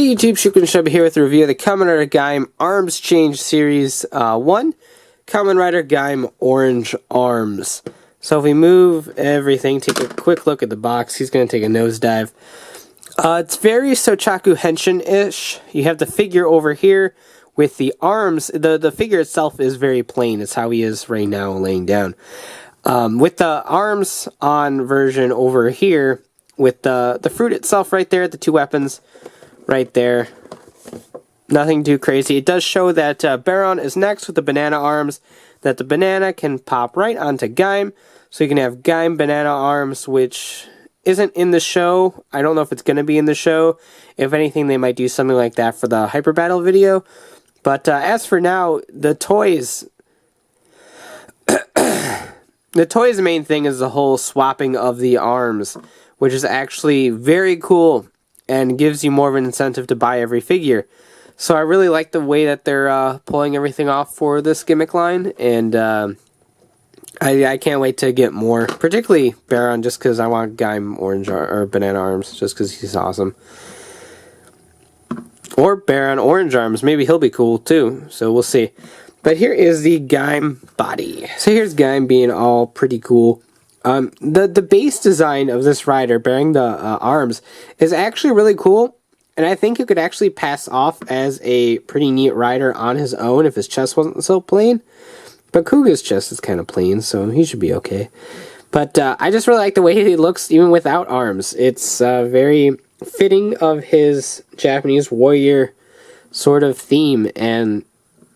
Hey YouTube, Shukunshub here with a review of the Kamen Rider Gaim Arms Change Series 1, Kamen Rider Gaim Orange Arms. So if we move everything, take a quick look at the box, he's going to take a nosedive. It's very Sochaku Henshin-ish. You have the figure over here with the arms. The figure itself is very plain. It's how he is right now laying down. With the arms on version over here, with the fruit itself right there, the two weapons right there. Nothing too crazy. It does show that Baron is next with the banana arms, that the banana can pop right onto Gaim. So you can have Gaim Banana Arms, which isn't in the show. I don't know if it's going to be in the show. If anything, they might do something like that for the Hyper Battle video. But as for now, the toys... the toys' main thing is the whole swapping of the arms, which is actually very cool and gives you more of an incentive to buy every figure. So I really like the way that they're pulling everything off for this gimmick line, and I can't wait to get more, particularly Baron, just because I want Gaim Orange or Banana Arms, just because he's awesome. Or Baron Orange Arms, maybe he'll be cool too, so we'll see. But here is the Gaim body. So here's Gaim being all pretty cool. The base design of this rider, bearing the arms, is actually really cool, and I think it could actually pass off as a pretty neat rider on his own if his chest wasn't so plain. But Kuga's chest is kind of plain, so he should be okay. But I just really like the way he looks even without arms. It's very fitting of his Japanese warrior sort of theme, and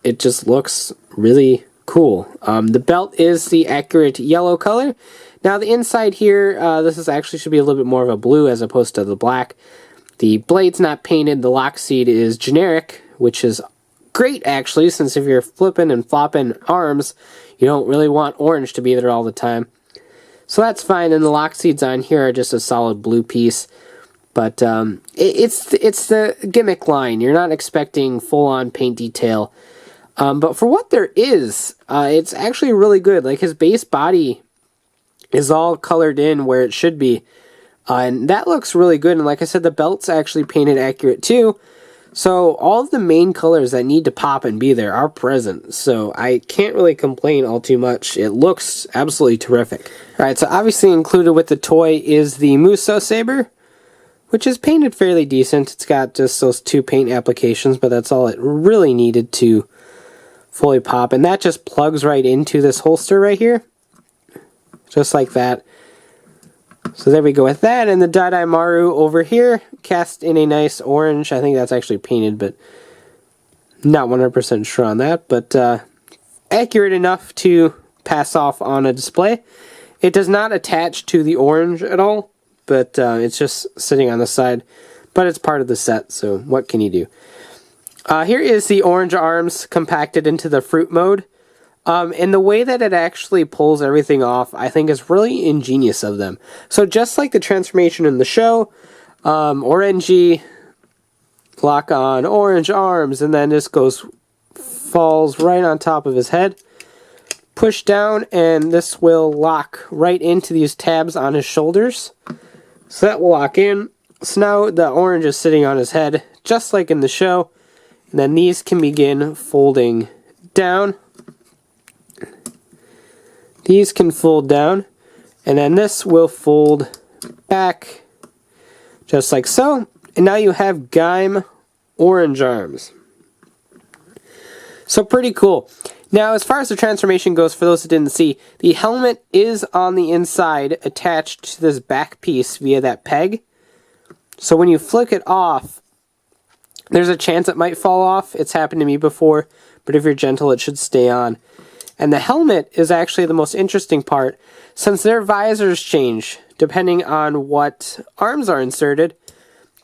it just looks really cool. The belt is the accurate yellow color. Now the inside here, this is actually should be a little bit more of a blue as opposed to the black. The blade's not painted. The lock seat is generic, which is great actually, since if you're flipping and flopping arms, you don't really want orange to be there all the time. So that's fine, and the lock seats on here are just a solid blue piece. But it's the gimmick line. You're not expecting full-on paint detail. But for what there is, it's actually really good. Like, his base body is all colored in where it should be. And that looks really good. And like I said, the belt's actually painted accurate too. So all of the main colors that need to pop and be there are present. So I can't really complain all too much. It looks absolutely terrific. Alright, so obviously included with the toy is the Musou Saber, which is painted fairly decent. It's got just those two paint applications, but that's all it really needed to fully pop. And that just plugs right into this holster right here. Just like that. So there we go with that. And the Daidaimaru over here, cast in a nice orange. I think that's actually painted, but not 100% sure on that. But accurate enough to pass off on a display. It does not attach to the orange at all, but it's just sitting on the side. But it's part of the set, so what can you do? Here is the orange arms compacted into the fruit mode. And the way that it actually pulls everything off, I think is really ingenious of them. So just like the transformation in the show, orangey, lock on, orange arms, and then this falls right on top of his head. Push down, and this will lock right into these tabs on his shoulders. So that will lock in. So now the orange is sitting on his head, just like in the show. And then these can begin folding down. These can fold down, and then this will fold back, just like so. And now you have Gaim Orange Arms. So pretty cool. Now, as far as the transformation goes, for those that didn't see, the helmet is on the inside, attached to this back piece via that peg. So when you flick it off, there's a chance it might fall off. It's happened to me before, but if you're gentle, it should stay on. And the helmet is actually the most interesting part, since their visors change depending on what arms are inserted.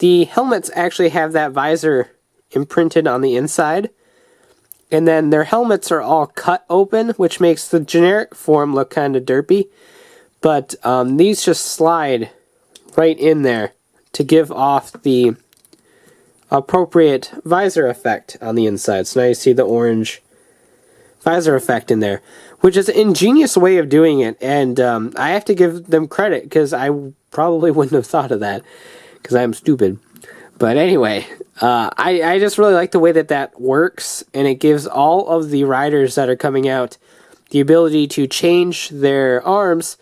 The helmets actually have that visor imprinted on the inside, and then their helmets are all cut open, which makes the generic form look kind of derpy. But these just slide right in there to give off the appropriate visor effect on the inside. So now you see the orange visor effect in there, which is an ingenious way of doing it, and I have to give them credit, because I probably wouldn't have thought of that, because I'm stupid. But anyway, I just really like the way that that works, and it gives all of the riders that are coming out the ability to change their arms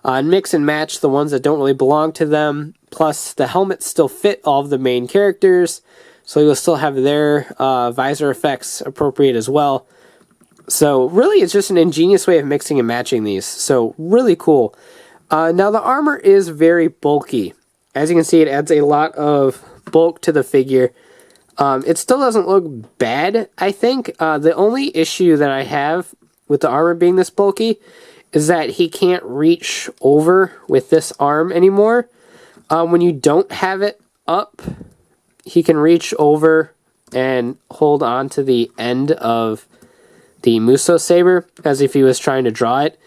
and mix and match the ones that don't really belong to them. Plus, the helmets still fit all of the main characters, so you'll still have their visor effects appropriate as well. So really, it's just an ingenious way of mixing and matching these. So really cool. Now, the armor is very bulky. As you can see, it adds a lot of bulk to the figure. It still doesn't look bad, I think. The only issue that I have with the armor being this bulky is that he can't reach over with this arm anymore. When you don't have it up, he can reach over and hold on to the end of the Musou Saber as if he was trying to draw it.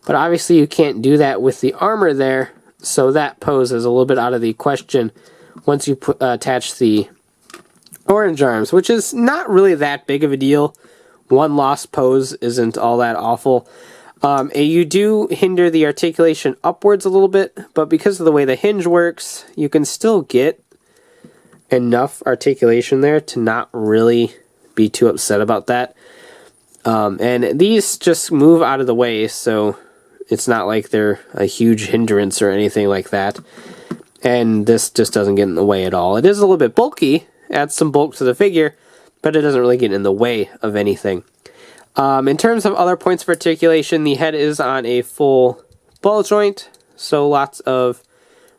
But obviously you can't do that with the armor there, so that pose is a little bit out of the question once you attach the orange arms, which is not really that big of a deal. One lost pose isn't all that awful. You do hinder the articulation upwards a little bit, but because of the way the hinge works, you can still get enough articulation there to not really be too upset about that. And these just move out of the way, so it's not like they're a huge hindrance or anything like that. And this just doesn't get in the way at all. It is a little bit bulky, adds some bulk to the figure, but it doesn't really get in the way of anything. In terms of other points of articulation, the head is on a full ball joint, so lots of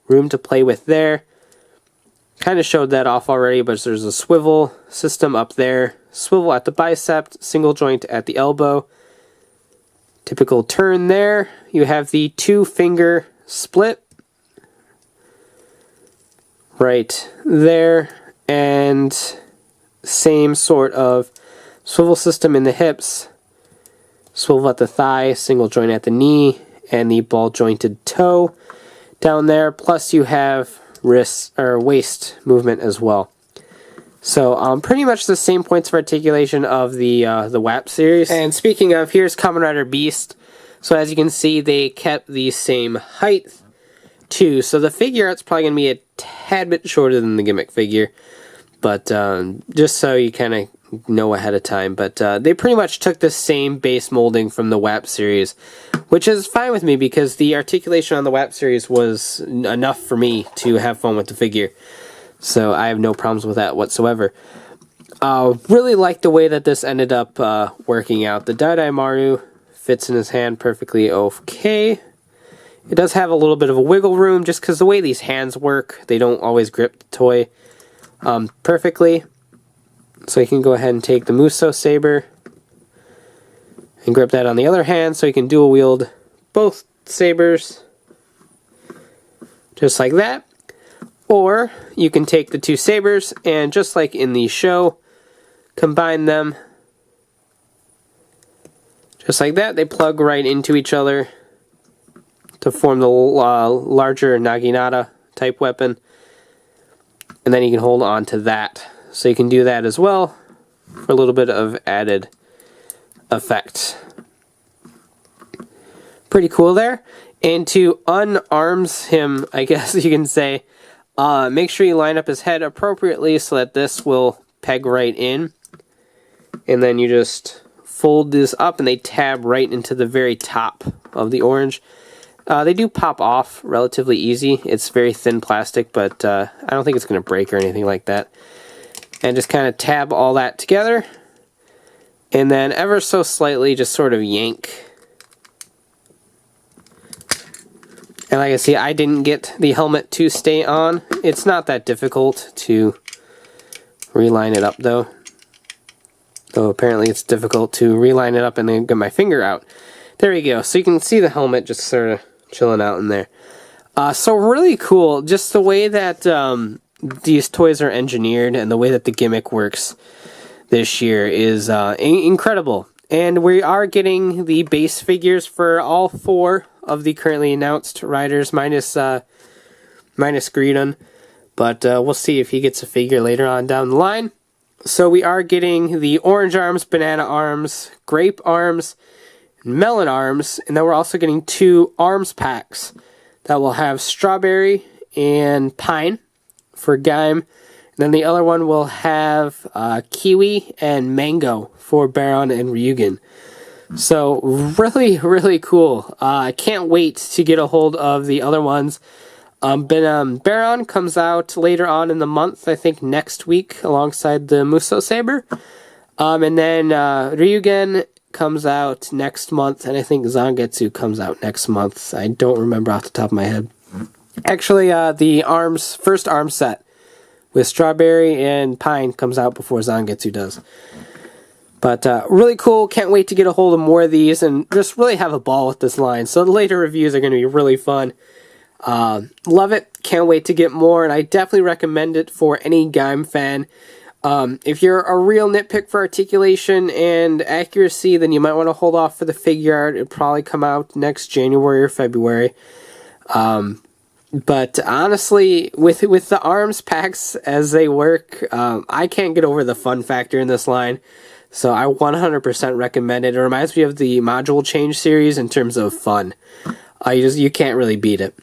room to play with there. Kind of showed that off already, but there's a swivel system up there, swivel at the bicep, single joint at the elbow. Typical turn there. You have the 2-finger split right there, and same sort of swivel system in the hips, swivel at the thigh, single joint at the knee, and the ball jointed toe down there. Plus you have wrist or waist movement as well. So pretty much the same points of articulation of the WAP series. And speaking of, here's Kamen Rider Beast. So as you can see, they kept the same height too. So the figure art's probably going to be a tad bit shorter than the gimmick figure, but just so you kind of know ahead of time. But they pretty much took the same base molding from the WAP series, which is fine with me because the articulation on the WAP series was enough for me to have fun with the figure. So I have no problems with that whatsoever. Really like the way that this ended up working out. The Daidaimaru fits in his hand perfectly okay. It does have a little bit of a wiggle room just because the way these hands work, they don't always grip the toy perfectly. So you can go ahead and take the Musou Saber and grip that on the other hand so you can dual wield both sabers just like that. Or you can take the 2 sabers and just like in the show, combine them just like that. They plug right into each other to form the larger Naginata type weapon. And then you can hold on to that. So you can do that as well for a little bit of added effect. Pretty cool there. And to unarms him, I guess you can say, make sure you line up his head appropriately so that this will peg right in. And then you just fold this up and they tab right into the very top of the orange. They do pop off relatively easy. It's very thin plastic, but I don't think it's going to break or anything like that. And just kind of tab all that together. And then ever so slightly just sort of yank. And like I see, I didn't get the helmet to stay on. It's not that difficult to reline it up though. Though apparently it's difficult to reline it up and then get my finger out. There you go. So you can see the helmet just sort of chilling out in there. So really cool. Just the way that these toys are engineered and the way that the gimmick works this year is incredible. And we are getting the base figures for all 4 of the currently announced riders, minus Greedon. But we'll see if he gets a figure later on down the line. So we are getting the orange arms, banana arms, grape arms, melon arms, and then we're also getting 2 arms packs that will have strawberry and pine for Gaim, then the other one will have kiwi and mango for Baron and Ryugen. So really, really cool. I can't wait to get a hold of the other ones. Baron comes out later on in the month, I think next week, alongside the Musou Saber. And then Ryugen comes out next month, and I think Zangetsu comes out next month. I don't remember off the top of my head. Actually, the first arm set with Strawberry and Pine comes out before Zangetsu does. But really cool. Can't wait to get a hold of more of these and just really have a ball with this line. So the later reviews are going to be really fun. Love it. Can't wait to get more, and I definitely recommend it for any Gaim fan. If you're a real nitpick for articulation and accuracy, then you might want to hold off for the figure art. It'll probably come out next January or February. But honestly, with the arms packs as they work, I can't get over the fun factor in this line. So I 100% recommend it. It reminds me of the module change series in terms of fun. You can't really beat it.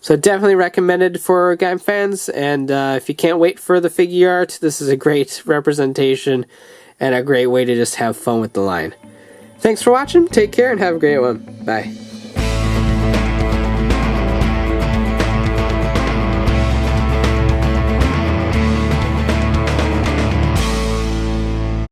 So definitely recommended for Gaim fans, and if you can't wait for the figure art, this is a great representation and a great way to just have fun with the line. Thanks for watching, take care, and have a great one. Bye.